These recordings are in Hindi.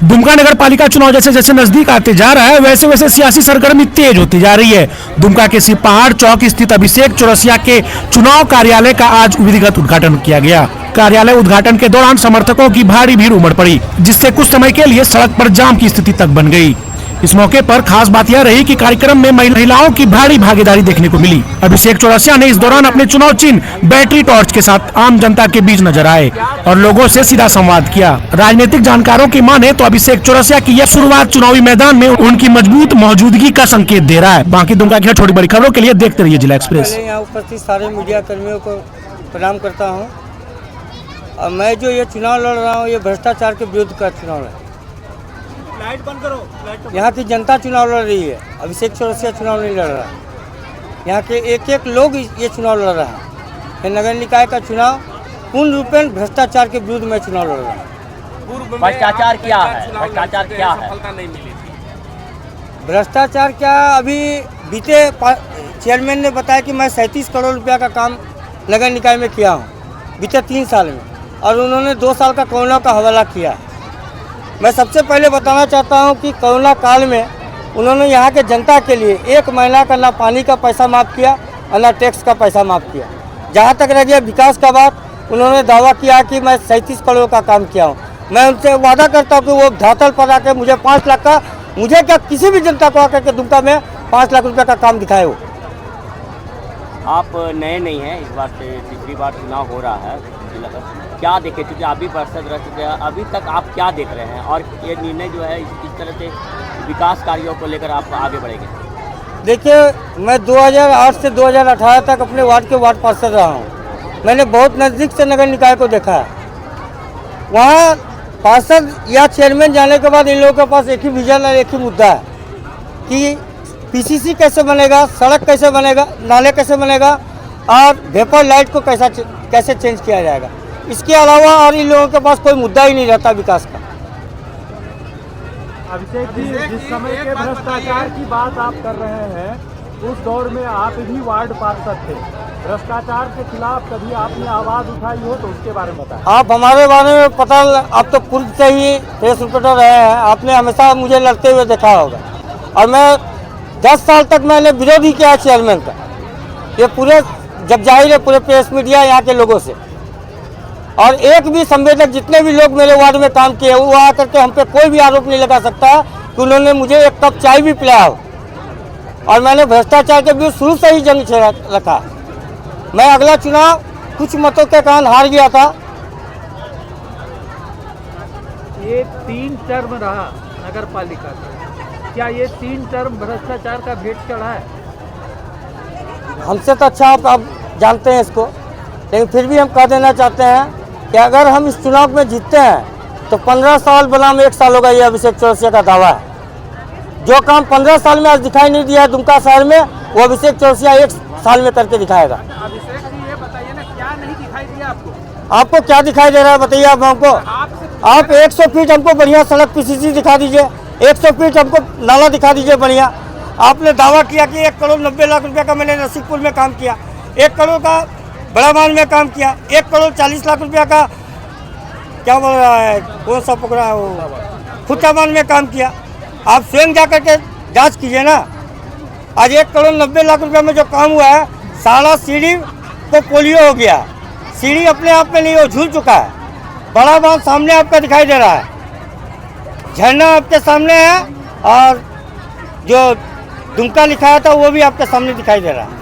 दुमका नगर पालिका चुनाव जैसे जैसे नजदीक आते जा रहा है वैसे वैसे सियासी सरगर्मी तेज होती जा रही है। दुमका के सिपहाड़ चौक स्थित अभिषेक चौरसिया के चुनाव कार्यालय का आज विधिवत उद्घाटन किया गया। कार्यालय उद्घाटन के दौरान समर्थकों की भारी भीड़ उमड़ पड़ी, जिससे कुछ समय के लिए सड़क पर जाम की स्थिति तक बन गई। इस मौके पर खास बात यह रही कि कार्यक्रम में महिलाओं की भारी भागीदारी देखने को मिली। अभिषेक चौरसिया ने इस दौरान अपने चुनाव चिन्ह बैटरी टॉर्च के साथ आम जनता के बीच नजर आए और लोगों से सीधा संवाद किया। राजनीतिक जानकारों की माने तो अभिषेक चौरसिया की यह शुरुआत चुनावी मैदान में उनकी मजबूत मौजूदगी का संकेत दे रहा है। बाकी दुमका की छोटी बड़ी खबरों के लिए देखते रहिए जिला एक्सप्रेस। यहाँ उपस्थित सारे मीडिया कर्मियों को प्रणाम करता हूँ। और मैं जो ये चुनाव लड़ रहा हूँ ये भ्रष्टाचार के विरुद्ध का चुनाव है। लाइट बंद करो। यहाँ की जनता चुनाव लड़ रही है, अभिषेक चौरसिया चुनाव नहीं लड़ रहा है। यहाँ के एक एक लोग ये चुनाव लड़ रहा है। ये नगर निकाय का चुनाव पूर्ण रूपेण भ्रष्टाचार के विरुद्ध में चुनाव लड़ रहा है। भ्रष्टाचार क्या है? भ्रष्टाचार क्या है? सफलता नहीं मिली थी। भ्रष्टाचार क्या, अभी बीते चेयरमैन ने बताया कि मैं 37 करोड़ रुपया का काम नगर निकाय में किया हूँ बीते 3 साल में, और उन्होंने 2 साल का कोरोना का हवाला किया। मैं सबसे पहले बताना चाहता हूं कि कोरोना काल में उन्होंने यहां के जनता के लिए 1 महीना का ना पानी का पैसा माफ़ किया और ना टैक्स का पैसा माफ़ किया। जहां तक रह गया विकास का बात, उन्होंने दावा किया कि मैं 37 करोड़ का काम किया हूं। मैं उनसे वादा करता हूं कि वो धरातल पर आकर मुझे 5 लाख का, मुझे क्या किसी भी जनता को आकर के दुमका में 5 लाख रुपये का काम दिखाए हो। आप नए नहीं हैं, इस बार से तीसरी बार चुनाव हो रहा है। क्या देखे, क्योंकि अभी पार्षद रह चुके हैं, अभी तक आप क्या देख रहे हैं और ये निर्णय जो है इस तरह से विकास कार्यों को लेकर आप आगे बढ़ेंगे? देखिए, मैं 2008 से 2018 तक अपने वार्ड के वार्ड पार्षद रहा हूँ। मैंने बहुत नज़दीक से नगर निकाय को देखा है। वहाँ पार्षद या चेयरमैन जाने के बाद इन लोगों के पास एक ही विजन और एक ही मुद्दा है कि पीसीसी कैसे बनेगा, सड़क कैसे बनेगा, नाले कैसे बनेगा और वेपर लाइट को कैसे चेंज किया जाएगा। इसके अलावा और इन लोगों के पास कोई मुद्दा ही नहीं रहता विकास का। अभिषेक जी, जिस समय के भ्रष्टाचार की बात आप कर रहे हैं उस दौर में आप भी वार्ड पार्षद थे। भ्रष्टाचार के खिलाफ कभी आपने आवाज़ उठाई हो तो उसके बारे में बताएं। आप हमारे बारे में पता, आप तो पूर्व से ही प्रेस रिपोर्टर रहे हैं, आपने हमेशा मुझे लड़ते हुए देखा होगा। और मैं 10 साल तक मैंने विरोधी किया चेयरमैन का, ये पूरे जब जाहिर है पूरे प्रेस मीडिया यहाँ के लोगों से। और एक भी संवेदक जितने भी लोग मेरे वार्ड में काम किए वो आकर के हम पे कोई भी आरोप नहीं लगा सकता कि उन्होंने मुझे 1 कप चाय भी पिलाया हो। और मैंने भ्रष्टाचार के विरुद्ध शुरू से ही जंग छेड़ा रखा। मैं अगला चुनाव कुछ मतों के कारण हार गया था। ये 3 टर्म रहा नगर पालिका का, क्या ये 3 टर्म भ्रष्टाचार का भेंट चढ़ा है? हमसे तो अच्छा आप जानते हैं इसको, लेकिन फिर भी हम कह देना चाहते हैं कि अगर हम इस चुनाव में जीतते हैं तो 15 साल बनाम 1 साल होगा। ये अभिषेक चौरसिया का दावा है। जो काम 15 साल में आज दिखाई नहीं दिया है दुमका शहर में, वो अभिषेक चौरसिया 1 साल में करके दिखाएगा। अभिषेक जी, ये बताइए ना, क्या नहीं दिखाई दिया आपको? आपको क्या दिखाई दे रहा है बताइए आप हमको। आप 100 फीट हमको बढ़िया सड़क पीसीसी दिखा दीजिए, 100 फीट हमको नाला दिखा दीजिए बढ़िया। आपने दावा किया कि 1 करोड़ 90 लाख रुपये का मैंने रसिकपुर में काम किया, 1 करोड़ का बड़ा मान में काम किया, 1 करोड़ 40 लाख रुपया का क्या बोल रहा है, कौन सा पकड़ा है वो, खुट्टा मान में काम किया। आप स्वयं जा कर के जाँच कीजिए ना। आज 1 करोड़ 90 लाख रुपया में जो काम हुआ है, सारा सीढ़ी को पोलियो हो गया। सीढ़ी अपने आप में नहीं, वो झूल चुका है। बड़ा बांध सामने आपका दिखाई दे रहा है, झरना आपके सामने है, और जो दुमका लिखाया था वो भी आपके सामने दिखाई दे रहा है।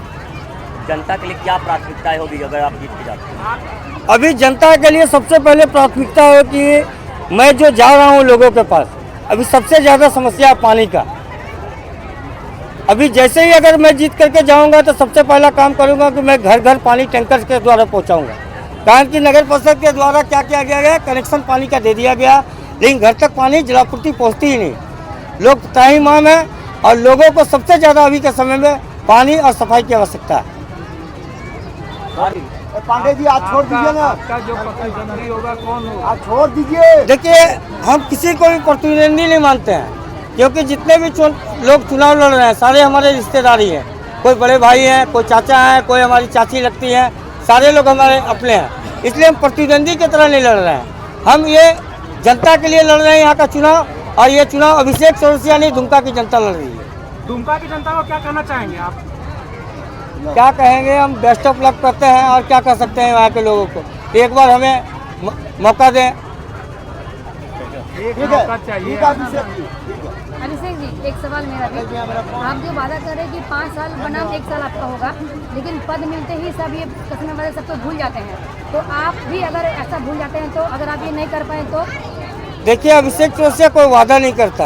जनता के लिए क्या प्राथमिकताएं होगी अगर आप जीत के जाते हैं? अभी जनता के लिए सबसे पहले प्राथमिकता है कि मैं जो जा रहा हूँ लोगों के पास, अभी सबसे ज़्यादा समस्या है पानी का। अभी जैसे ही अगर मैं जीत करके जाऊंगा तो सबसे पहला काम करूंगा कि मैं घर घर पानी टैंकर के द्वारा पहुंचाऊंगा। कारण कि नगर परिषद के द्वारा क्या किया गया, कनेक्शन पानी का दे दिया गया, लेकिन घर तक पानी जलापूर्ति पहुँचती ही नहीं। लोग त्राहिमाम है और लोगों को सबसे ज़्यादा अभी के समय में पानी और सफाई की आवश्यकता है। पांडे जी, आज छोड़ दीजिए ना। आपका जो प्रतिद्वंदी होगा कौन होगा? आज छोड़ दीजिए। देखिए, हम किसी को भी प्रतिद्वंदी नहीं मानते हैं, क्योंकि जितने भी लोग चुनाव लड़ रहे हैं सारे हमारे रिश्तेदारी हैं। कोई बड़े भाई हैं, कोई चाचा हैं, कोई हमारी चाची लगती हैं, सारे लोग हमारे अपने हैं। इसलिए हम प्रतिद्वंदी की तरह नहीं लड़ रहे हैं। हम ये जनता के लिए लड़ रहे हैं यहाँ का चुनाव, और ये चुनाव अभिषेक चौरसिया नहीं, दुमका की जनता लड़ रही है। दुमका की जनता को क्या कहना चाहेंगे आप? क्या कहेंगे, हम बेस्ट ऑफ लक करते हैं और क्या कर सकते हैं वहाँ के लोगों को। एक बार हमें मौका दें। एक ठीक मौका है, चाहिए। ठीक है अभिषेक जी, ठीक है। अभिषेक जी, एक सवाल मेरा भी। आप जो वादा कर रहे हैं कि 5 साल बनाम 1 साल आपका होगा, लेकिन पद मिलते ही सब ये कसने वाले सबको भूल जाते हैं, तो आप भी अगर ऐसा भूल जाते हैं तो अगर आप ये नहीं कर पाए तो? देखिए, अभिषेक चौरसिया कोई वादा नहीं करता।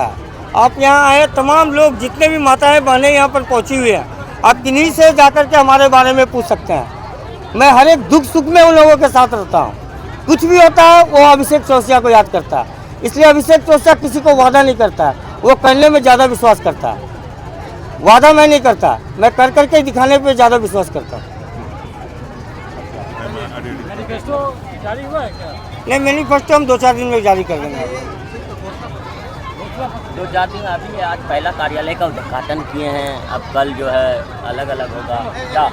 आप यहाँ आए, तमाम लोग जितने भी माताएं बहनें यहाँ पर पहुँची हुई हैं, आप किन्हीं से जाकर के हमारे बारे में पूछ सकते हैं। मैं हर एक दुख सुख में उन लोगों के साथ रहता हूँ। कुछ भी होता है वो अभिषेक चौरसिया को याद करता है। इसलिए अभिषेक चौरसिया किसी को वादा नहीं करता है, वो करने में ज़्यादा विश्वास करता है। वादा मैं नहीं करता, मैं कर करके दिखाने पे ज़्यादा विश्वास करता हूँ। मैनिफेस्टो जारी हुआ है क्या? नहीं, मैनिफेस्टो हम 2-4 दिन में जारी कर देंगे। 2-4 दिन अभी आज पहला कार्यालय का उद्घाटन किए हैं, अब कल जो है अलग अलग होगा क्या?